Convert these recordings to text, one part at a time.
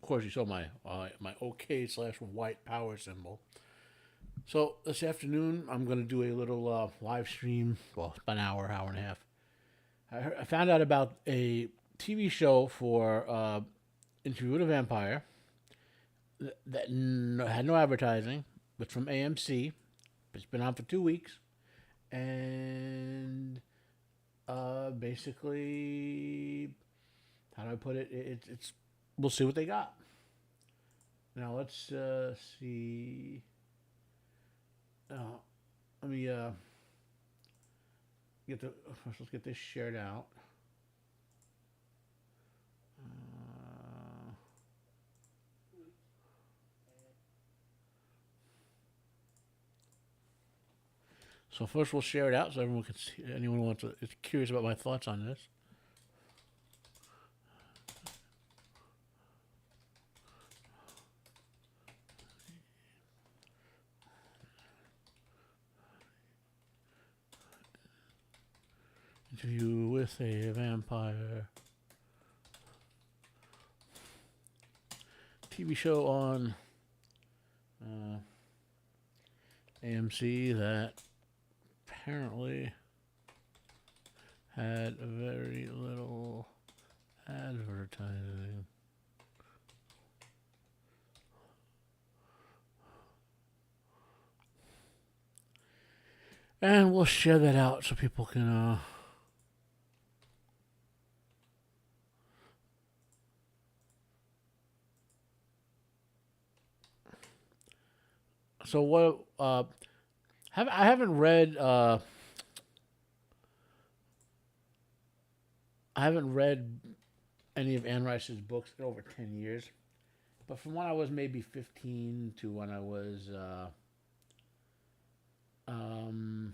course, you saw my OK slash white power symbol. So this afternoon, I'm going to do a little live stream. Well, it's about an hour, hour and a half. I found out about a TV show for Interview with a Vampire that had no advertising, but from AMC. It's been on for 2 weeks, and basically, how do I put it? It's we'll see what they got. Now let's see. Uh, let me get the first. Let's get this shared out. Uh, so first, we'll share it out so everyone can see. Anyone wants to is curious about my thoughts on this. Interview with a Vampire TV show on AMC that apparently had very little advertising. And we'll share that out so people can so what I haven't read any of Anne Rice's books in over 10 years. But from when I was maybe 15 to when I was um,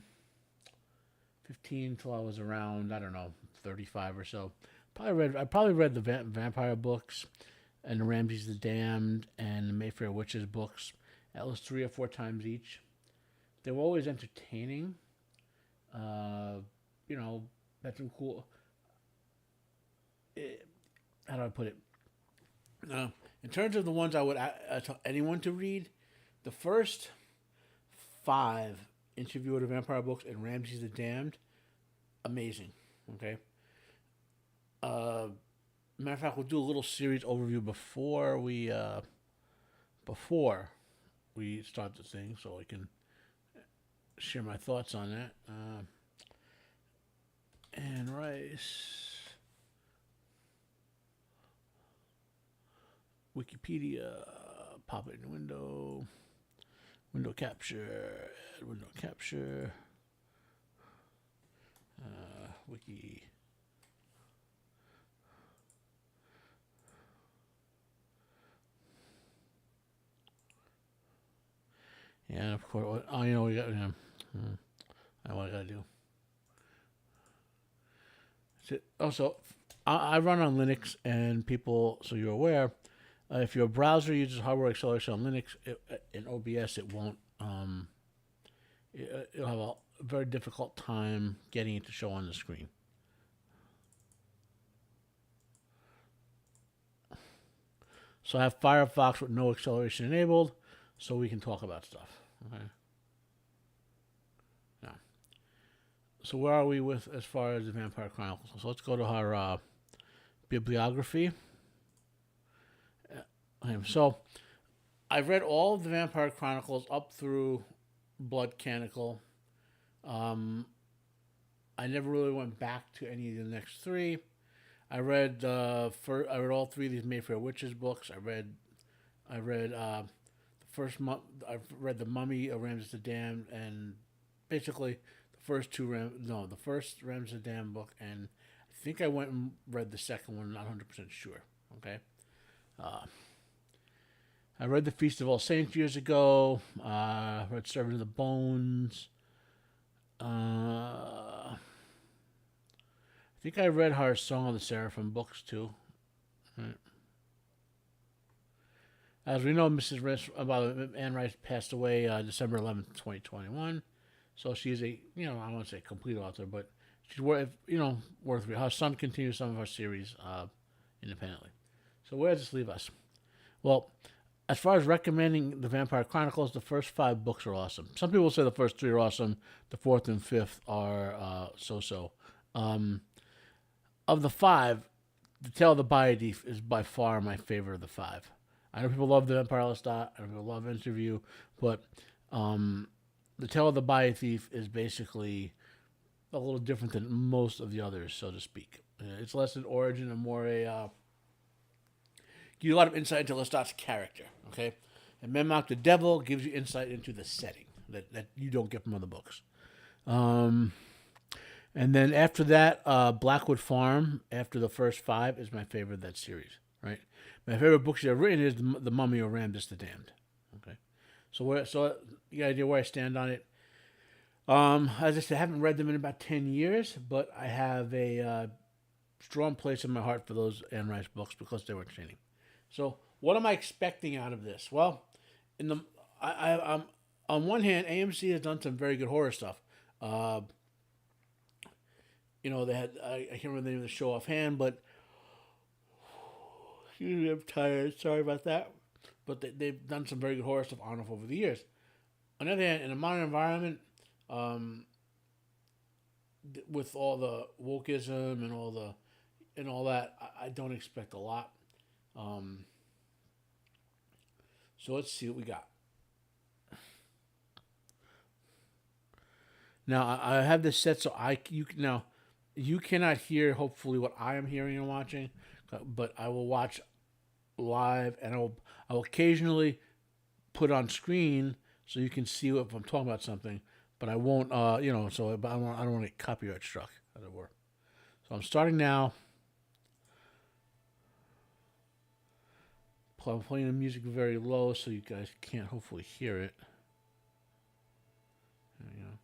15 till I was around, I don't know, 35 or so. I probably read the vampire books and the Ramses the Damned and the Mayfair Witches books at least 3 or 4 times each. They were always entertaining. Uh, you know, that's some cool. How do I put it? In terms of the ones I would tell anyone to read, the first 5 Interview with a Vampire books and Ramses the Damned, amazing. Okay. Matter of fact, we'll do a little series overview before we start the thing, so I can share my thoughts on that. And Rice, Wikipedia, pop it in the window capture, wiki. Yeah, and of course, oh, you know, we got, I what I gotta do. Also, I run on Linux, and people, so you're aware, if your browser uses hardware acceleration on Linux, in OBS, it won't. It'll have a very difficult time getting it to show on the screen. So I have Firefox with no acceleration enabled, so we can talk about stuff. Okay. Now, so where are we with as far as the Vampire Chronicles? So let's go to our bibliography. So I've read all of the Vampire Chronicles up through Blood Canonical. I never really went back to any of the next 3. I read I read all 3 of these Mayfair Witches books. I read the first month. I've read the Mummy of Ramses the Damned, and basically the first the first Ramses the Damned book, and I think I went and read the second one. Not 100% sure. Okay. I read the Feast of All Saints years ago. Read Servant of the Bones. I think I read her Song of the Seraphim books too. Right. As we know, Mrs. Rice, Anne Rice passed away December 11th, 2021. So she's I won't say a complete author, but she's worth reading. Her son continues some of her series independently. So where does this leave us? Well, as far as recommending the Vampire Chronicles, the first five books are awesome. Some people say the first three are awesome. The fourth and fifth are so-so. Um, of the five, the Tale of the Bayou Thief is by far my favorite of the five. I know people love the Vampire Lestat. I know people love Interview, but um, the Tale of the Bayou Thief is basically a little different than most of the others, so to speak. It's less an origin and more a give you a lot of insight into Lestat's character. Okay, and Memnock the Devil gives you insight into the setting that you don't get from other books. Um, and then after that, Blackwood Farm, after the first five, is my favorite of that series. Right, my favorite book she's ever written is the Mummy of Ramdas the Damned. Okay, so you got an idea where I stand on it. As I said, I haven't read them in about 10 years, but I have a strong place in my heart for those Anne Rice books because they were entertaining. So, what am I expecting out of this? Well, in the I'm on one hand, AMC has done some very good horror stuff. Uh, they had I can't remember the name of the show offhand, but I'm tired. Sorry about that. But they've done some very good horror stuff on and off over the years. On the other hand, in a modern environment, um, with all the wokeism and all that, I don't expect a lot. Um, so let's see what we got. Now I have this set so you cannot hear hopefully what I am hearing and watching, but I will watch live and I will occasionally put on screen so you can see if I'm talking about something, but I won't but I don't want to get copyright struck, as it were. So I'm starting now. I'm playing the music very low so you guys can't hopefully hear it. You know.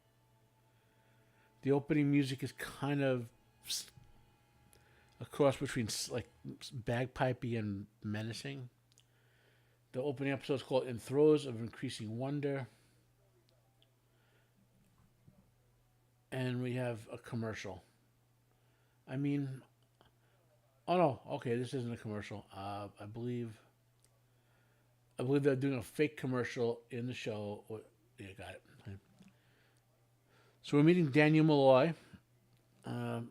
The opening music is kind of a cross between like bagpipey and menacing. The opening episode is called In Throes of Increasing Wonder. And we have a commercial. I mean, oh no, okay, this isn't a commercial. I believe they're doing a fake commercial in the show. Yeah, got it. So we're meeting Daniel Malloy. Um,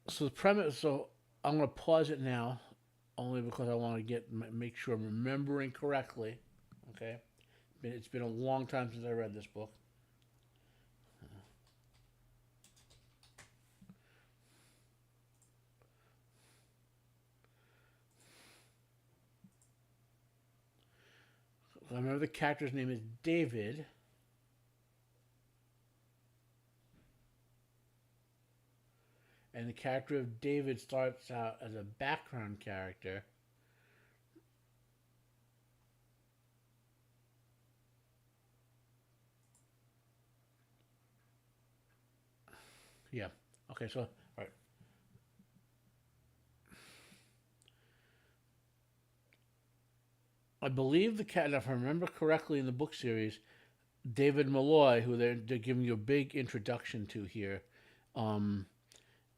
so the premise. So I'm going to pause it now, only because I want to make sure I'm remembering correctly. Okay, it's been a long time since I read this book. I remember the character's name is David. And the character of David starts out as a background character. Yeah. Okay, so, all right. I believe the cat, if I remember correctly in the book series, David Malloy, who they're giving you a big introduction to here, um,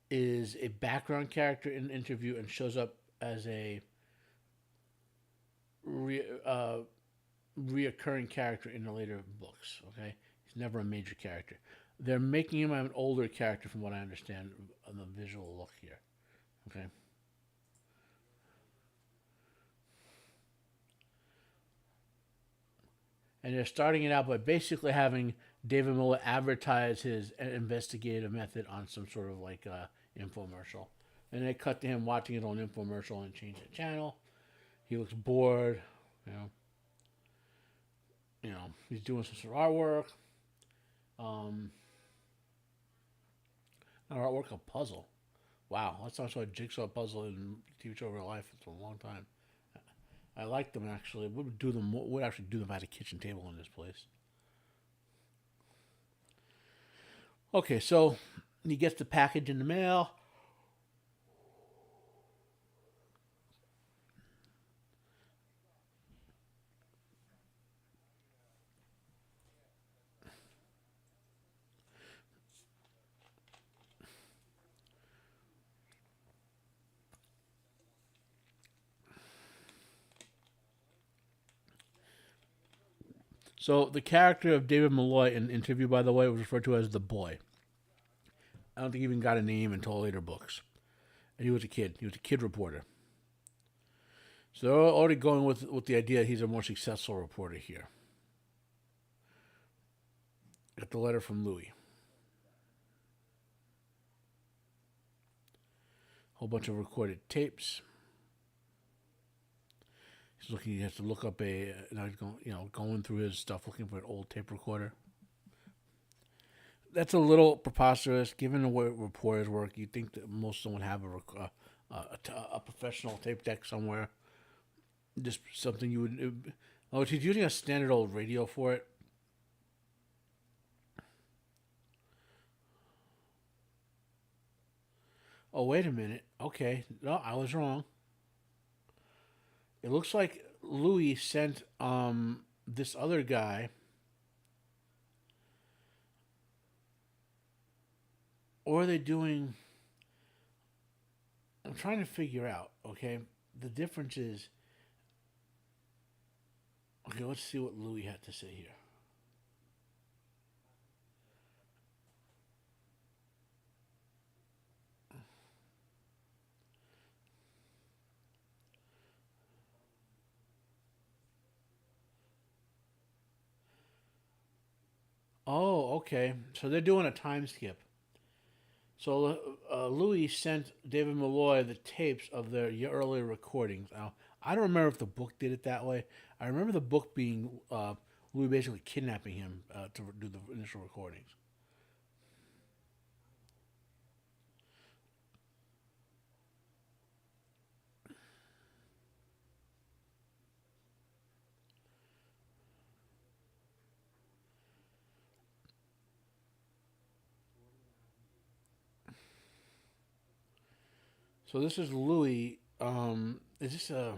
is a background character in an interview and shows up as a reoccurring character in the later books. Okay, he's never a major character. They're making him an older character, from what I understand on the visual look here. Okay. And they're starting it out by basically having David Miller advertise his investigative method on some sort of like infomercial. And they cut to him watching it on infomercial and change the channel. He looks bored, you know. He's doing some sort of artwork. Um, Not artwork, a puzzle. Wow, that's not a jigsaw puzzle in TV show real life. It's a long time. I like them actually. Would actually do them at a kitchen table in this place. Okay, so he gets the package in the mail. So the character of David Malloy in Interview, by the way, was referred to as the Boy. I don't think he even got a name until later books. And he was a kid. He was a kid reporter. So they're already going with the idea he's a more successful reporter here. Got the letter from Louis. Whole bunch of recorded tapes. He's looking. He has to look up going through his stuff, looking for an old tape recorder. That's a little preposterous, given the way reporters work. You'd think that most of them would have a professional tape deck somewhere. Just something you would. Oh, he's using a standard old radio for it. Oh, wait a minute. Okay, no, I was wrong. It looks like Louis sent this other guy, or are they doing? I'm trying to figure out. Okay, the difference is. Okay, let's see what Louis had to say here. Oh, okay. So they're doing a time skip. So Louis sent David Malloy the tapes of their earlier recordings. Now, I don't remember if the book did it that way. I remember the book being Louis basically kidnapping him to do the initial recordings. So this is Louis. Is this a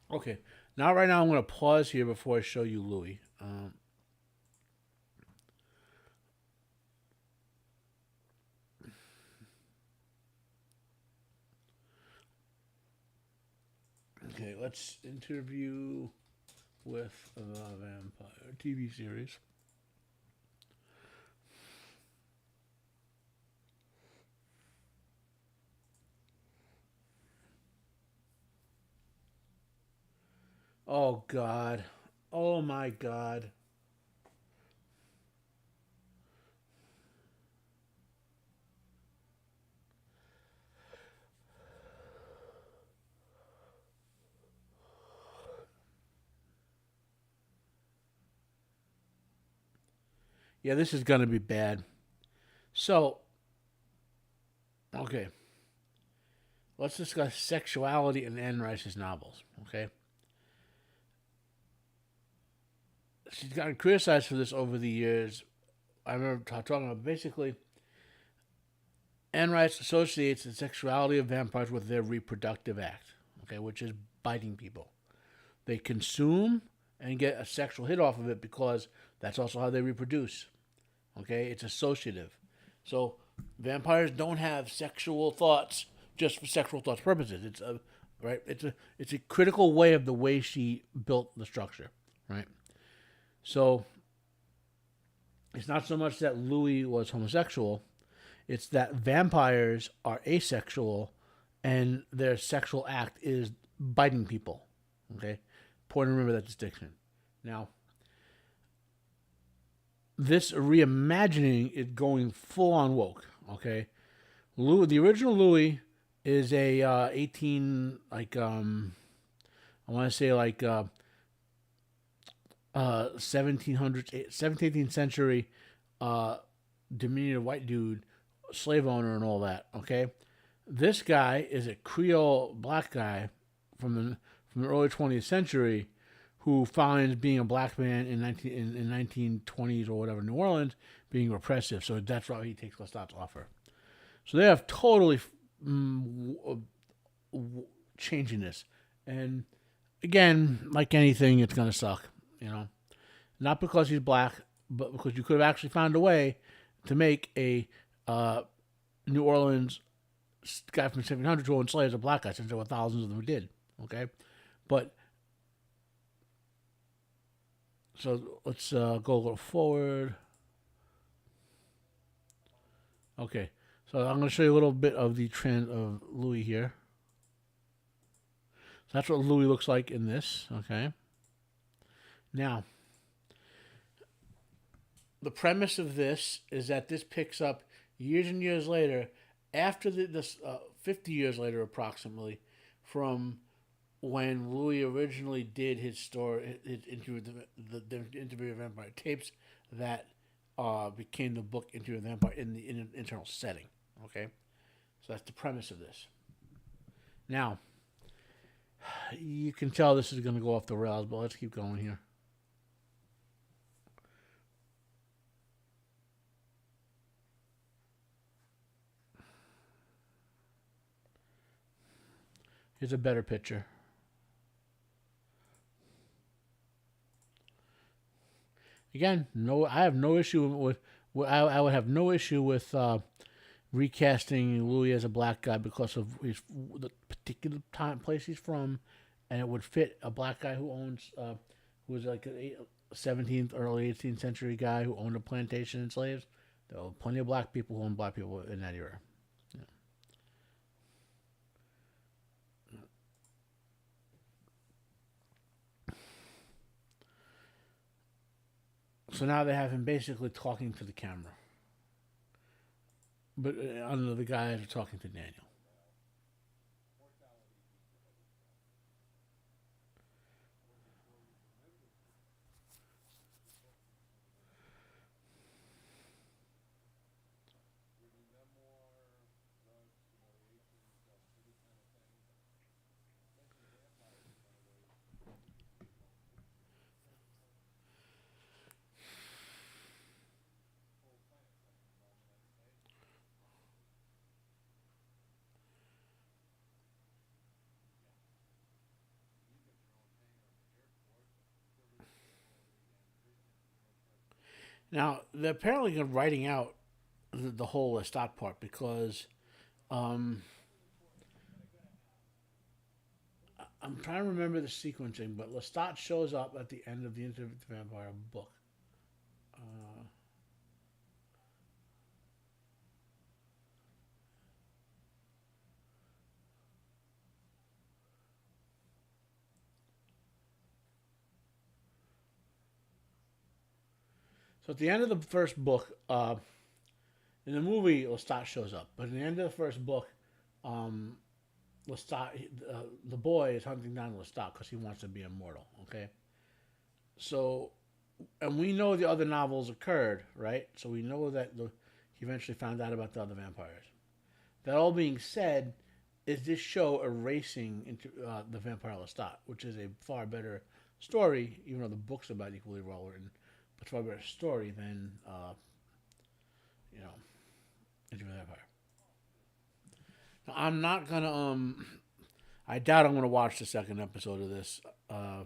okay? Now, right now, I'm going to pause here before I show you Louis. Okay, let's interview with the Vampire TV series. Oh God. Oh my God. Yeah, this is gonna be bad. So, okay, let's discuss sexuality in Anne Rice's novels. Okay, she's gotten criticized for this over the years. I remember talking about basically Anne Rice associates the sexuality of vampires with their reproductive act. Okay, which is biting people. They consume and get a sexual hit off of it because that's also how they reproduce. Okay, it's associative. So vampires don't have sexual thoughts just for sexual thoughts purposes. It's a right. It's a critical way of the way she built the structure. Right. So it's not so much that Louis was homosexual. It's that vampires are asexual, and their sexual act is biting people. Okay, important to remember that distinction. Now, this reimagining is going full on woke. Okay, the original Louis is a 18 I want to say 1700s 17th century diminutive white dude, slave owner and all that. Okay, this guy is a Creole black guy from the early 20th century who finds being a black man in 1920s or whatever New Orleans being repressive. So that's why he takes Lestat's offer. So they have totally changing this. And again, like anything, it's gonna suck. You know, not because he's black, but because you could have actually found a way to make a New Orleans guy from 1700s who owned slaves a black guy, since there were thousands of them who did. Okay, but So let's go a little forward. Okay, so I'm going to show you a little bit of the trend of Louis here. So that's what Louis looks like in this. Okay. Now, the premise of this is that this picks up years and years later, after this 50 years later approximately, from when Louis originally did his story, his interview with the interview with Vampire tapes that became the book Interview with the Vampire in an internal setting. Okay, so that's the premise of this. Now, you can tell this is going to go off the rails, but let's keep going here. Here's a better picture. Again, no, I have no issue with. I would have no issue with recasting Louis as a black guy because of the particular time place he's from, and it would fit a black guy who owns, who was like a 17th, early 18th century guy who owned a plantation and slaves. There were plenty of black people who owned black people in that era. Yeah. So now they have him basically talking to the camera, but under the guys are talking to Daniel. Now they're apparently writing out the whole Lestat part because um, I'm trying to remember the sequencing, but Lestat shows up at the end of the Interview with the Vampire book. Uh, so at the end of the first book, in the movie, Lestat shows up, but at the end of the first book, um, Lestat, the boy is hunting down Lestat because he wants to be immortal. Okay, so and we know the other novels occurred, right? So we know that he eventually found out about the other vampires. That all being said, is this show erasing into the Vampire Lestat, which is a far better story, even though the book's about equally well written, but far better story than you know Into the Vampire. Now, I'm not gonna I doubt I'm gonna watch the second episode of this. Uh,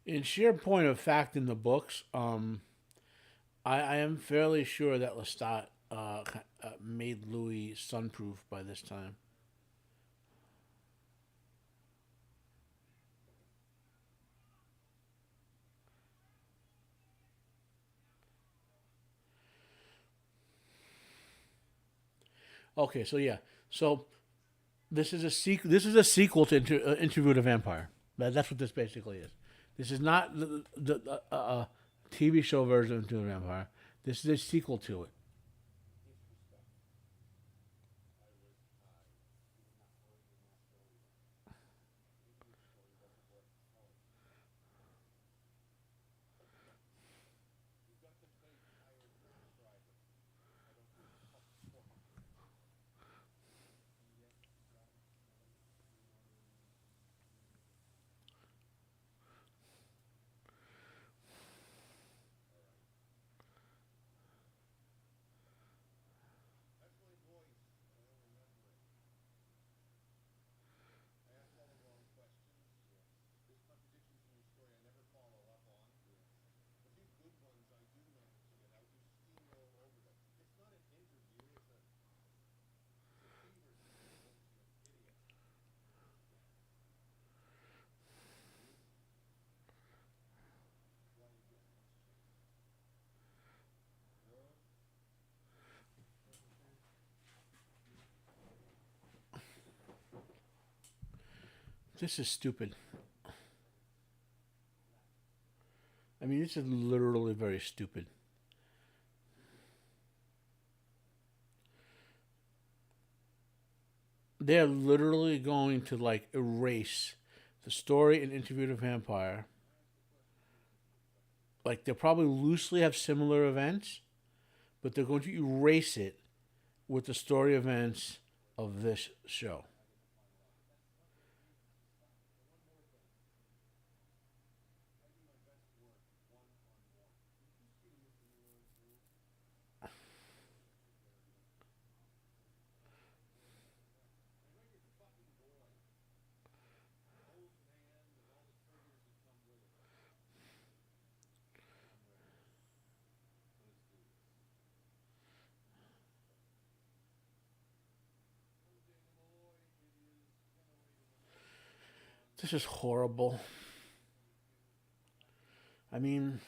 in sheer point of fact, in the books, I am fairly sure that Lestat made Louis sunproof by this time. Okay, so yeah, so this is a sequel. This is a sequel to Interview with a Vampire. That's what this basically is. This is not the TV show version of Interview with a Vampire. This is a sequel to it. This is stupid. I mean, this is literally very stupid. They're literally going to like erase the story and Interview with a Vampire. Like they'll probably loosely have similar events, but they're going to erase it with the story events of this show. This is horrible. I mean,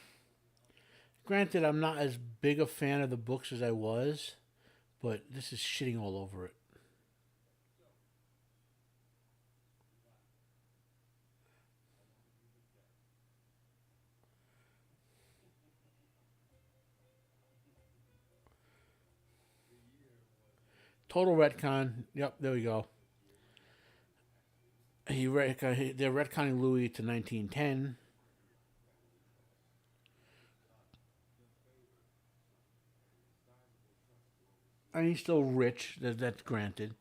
granted, I'm not as big a fan of the books as I was, but this is shitting all over it. Total retcon. Yep, there we go. They're retconning Louis to 1910, and he's still rich. That's granted.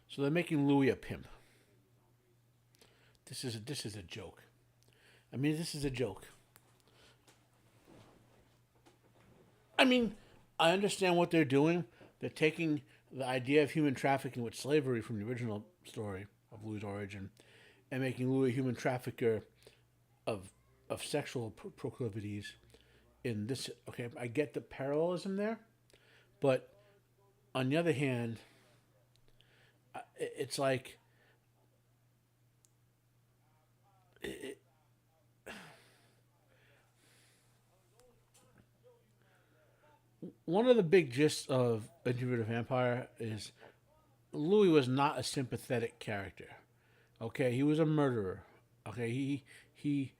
So they're making Louis a pimp. This is a joke. I mean, this is a joke. I mean, I understand what they're doing. They're taking the idea of human trafficking with slavery from the original story of Louis' origin and making Louis a human trafficker of sexual proclivities in this. Okay, I get the parallelism there, but on the other hand, it's like it, one of the big gists of Interview with a Vampire is Louis was not a sympathetic character. Okay, he was a murderer. Okay, he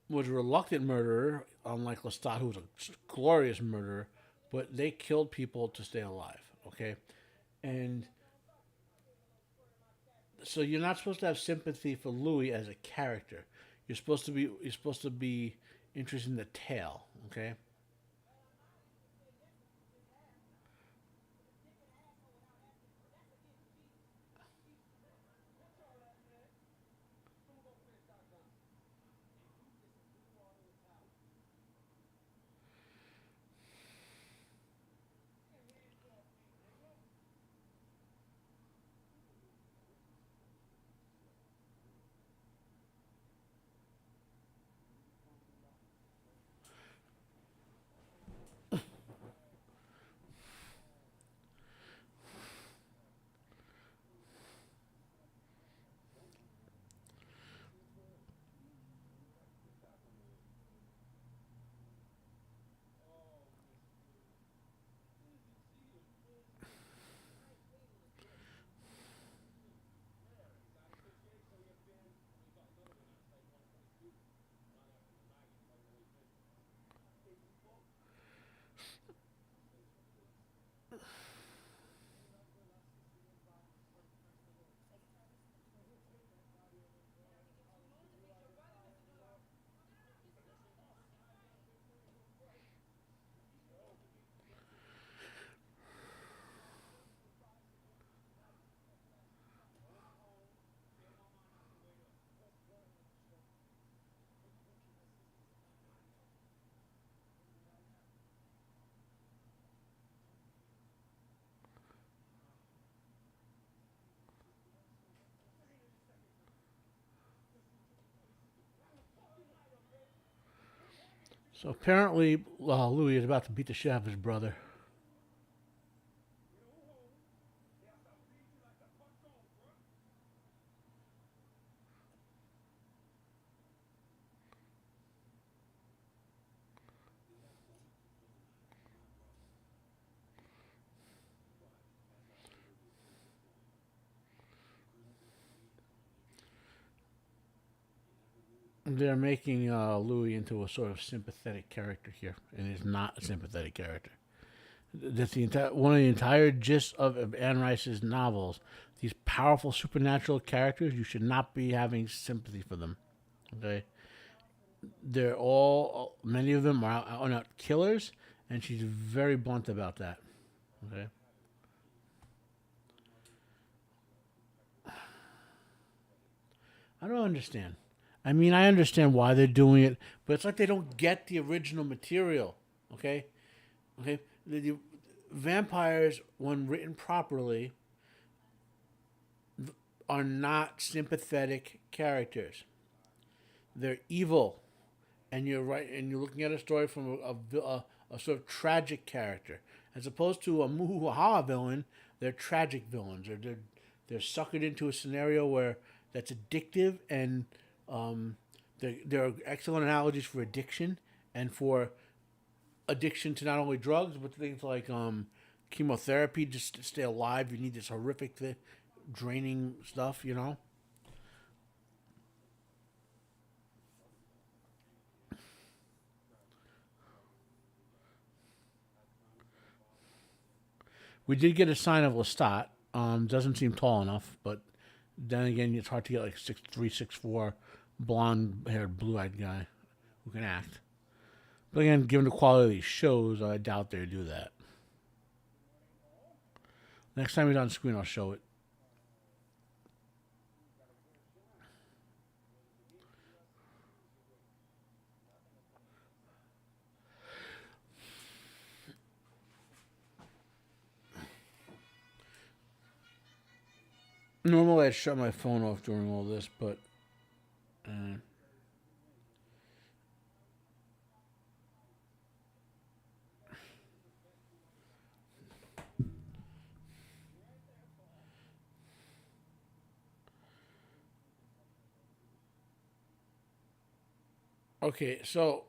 was a reluctant murderer, unlike Lestat, who was a glorious murderer. But they killed people to stay alive. Okay, and so you're not supposed to have sympathy for Louis as a character. You're supposed to be interested in the tale. Okay, So apparently, Louis is about to beat the shit out of his brother. They're making Louis into a sort of sympathetic character here, and he's not a sympathetic character. That's the entire one of the entire gist of Anne Rice's novels. These powerful supernatural characters, you should not be having sympathy for them. Okay, they're all many of them are not killers, and she's very blunt about that. Okay, I don't understand. I mean, I understand why they're doing it, but it's like they don't get the original material. Okay, okay. The vampires, when written properly, are not sympathetic characters. They're evil, and you're right. And you're looking at a story from a sort of tragic character, as opposed to a muhaha villain. They're tragic villains. They're suckered into a scenario where that's addictive, and there are excellent analogies for addiction and for addiction to not only drugs but things like chemotherapy. Just to stay alive, you need this horrific, draining stuff. You know. We did get a sign of Lestat. Doesn't seem tall enough, but then again, it's hard to get like 6'3", 6'4", blonde-haired, blue-eyed guy who can act. But again, given the quality of these shows, I doubt they do that. Next time he's on screen, I'll show it. Normally, I'd shut my phone off during all this, but uh, okay. So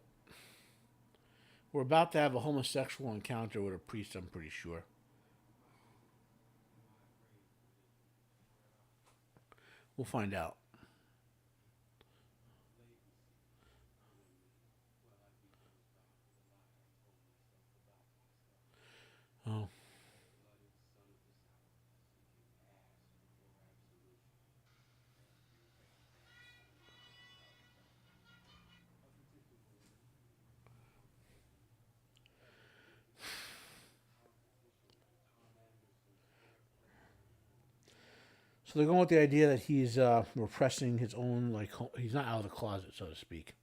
we're about to have a homosexual encounter with a priest. I'm pretty sure. We'll find out. Oh, so they're going with the idea that he's repressing his own, like he's not out of the closet, so to speak.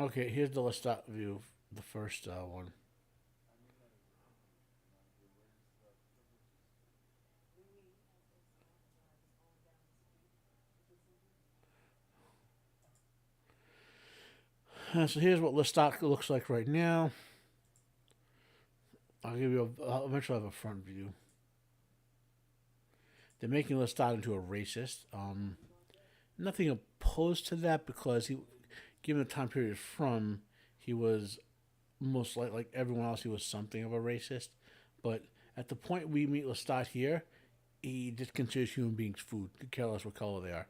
Okay, here's the Lestat view of the first one. So here's what Lestat looks like right now. I'll eventually have a front view. They're making Lestat into a racist. nothing opposed to that because he, given the time period from, he was most like everyone else, he was something of a racist. But at the point we meet Lestat here, he just considers human beings food, could care less what color they are.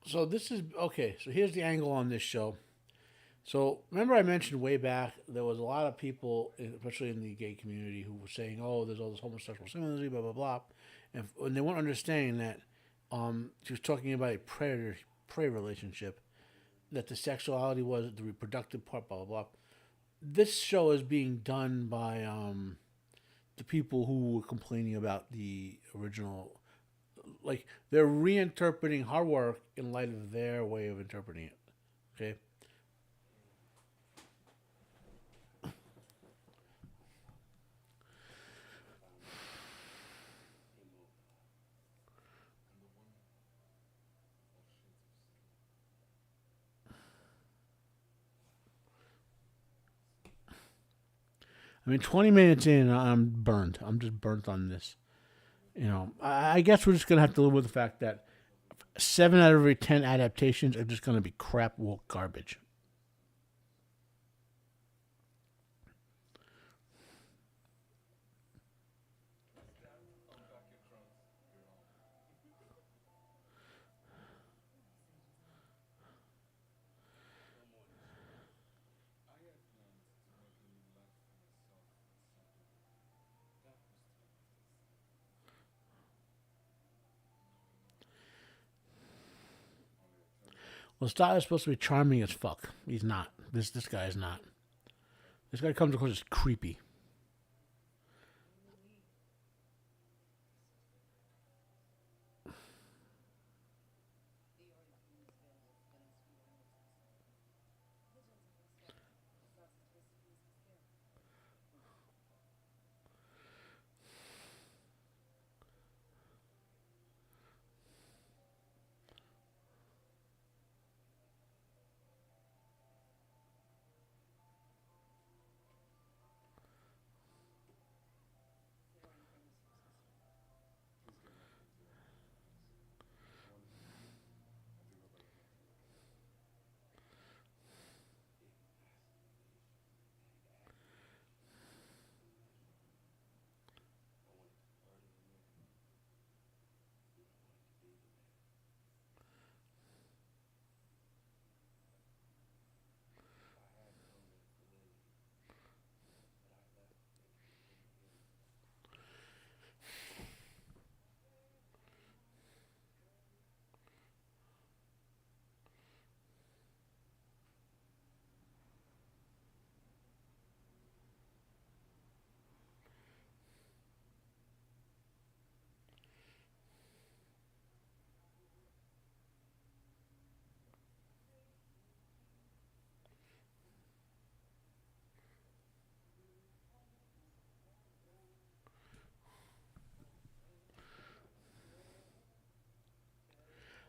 So this is okay. So here's the angle on this show. So remember, I mentioned way back there was a lot of people, especially in the gay community, who were saying, "Oh, there's all this homosexual symmetry, blah blah blah," and when they weren't understanding that she was talking about a predator prey relationship, that the sexuality was the reproductive part, blah blah blah. This show is being done by the people who were complaining about the original. Like they're reinterpreting her work in light of their way of interpreting it. Okay. I mean, 20 minutes in, I'm burned. I'm just burnt on this. I guess we're just gonna have to live with the fact that 7 out of every 10 adaptations are just gonna be crap woke garbage. Well, Star is supposed to be charming as fuck. He's not. This guy is not. This guy comes across as creepy.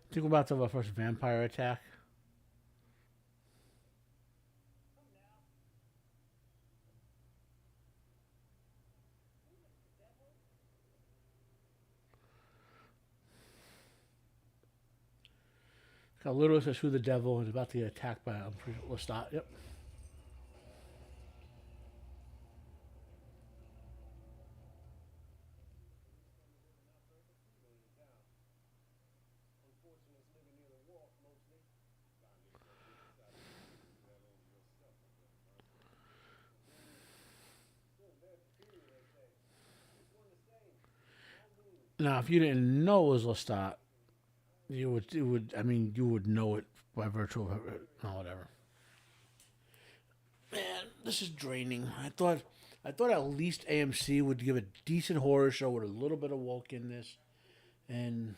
Think about the first vampire attack. How literally says who the devil is about to get attacked by. I'm pretty sure Lestat. Yep. Now, if you didn't know it was Lestat, you would know it by virtue of it. Oh, whatever. Man, this is draining. I thought at least AMC would give a decent horror show with a little bit of wokeness. And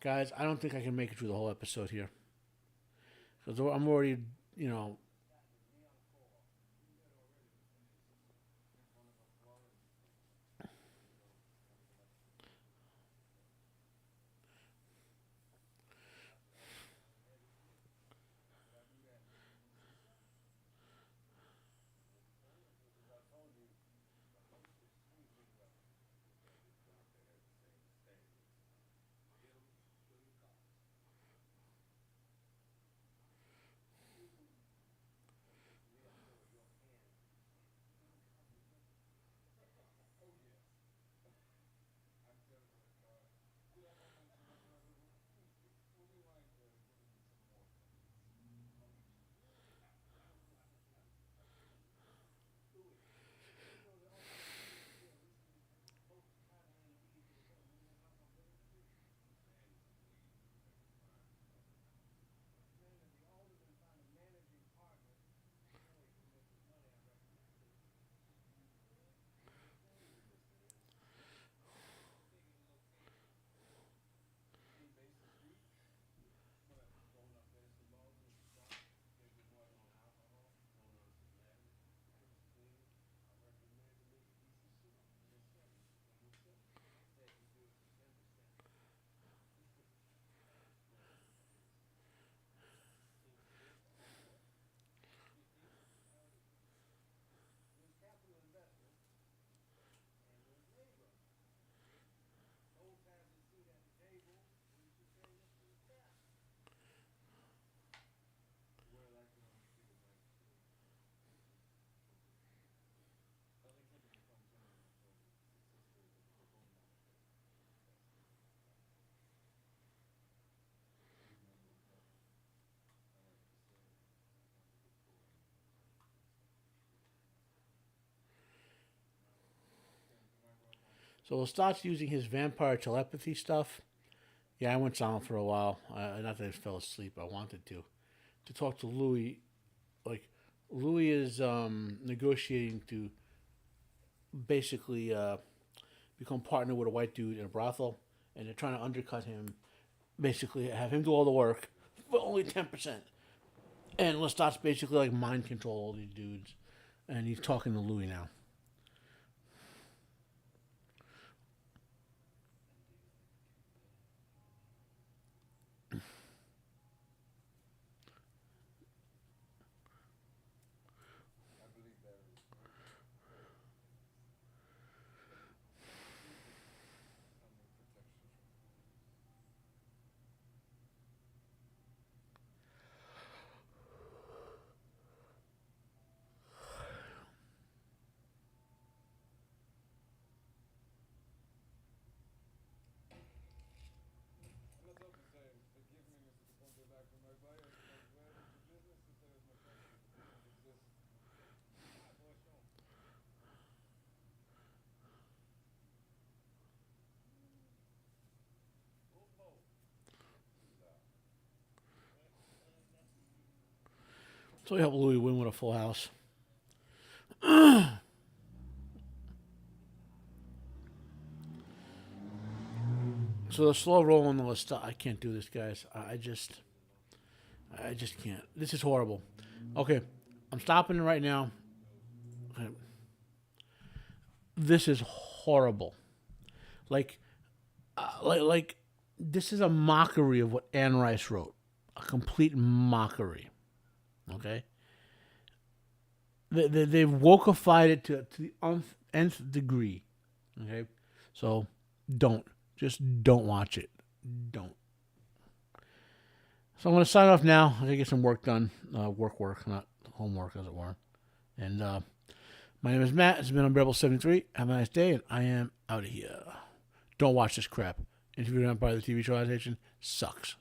guys, I don't think I can make it through the whole episode here because I'm already, you know. So we'll start using his vampire telepathy stuff. Yeah, I went silent for a while. Not that I fell asleep. I wanted to talk to Louis. Like Louis is negotiating to basically become partner with a white dude in a brothel, and they're trying to undercut him. Basically, have him do all the work for only 10%. And Lestat's basically like mind control all these dudes, and he's talking to Louis now. So we help Louis win with a full house. So the slow roll on the list. I can't do this, guys. I just can't. This is horrible. Okay, I'm stopping it right now. This is horrible. Like, like this is a mockery of what Anne Rice wrote. A complete mockery. Okay, they've wokeified it to the nth degree. Okay, so don't don't watch it. Don't. So I'm going to sign off now. I'm going to get some work done. Work, not homework, as it were. And my name is Matt. It's been Unbearable73. Have a nice day, and I am out of here. Don't watch this crap. Interview on part of the TV show adaptation sucks.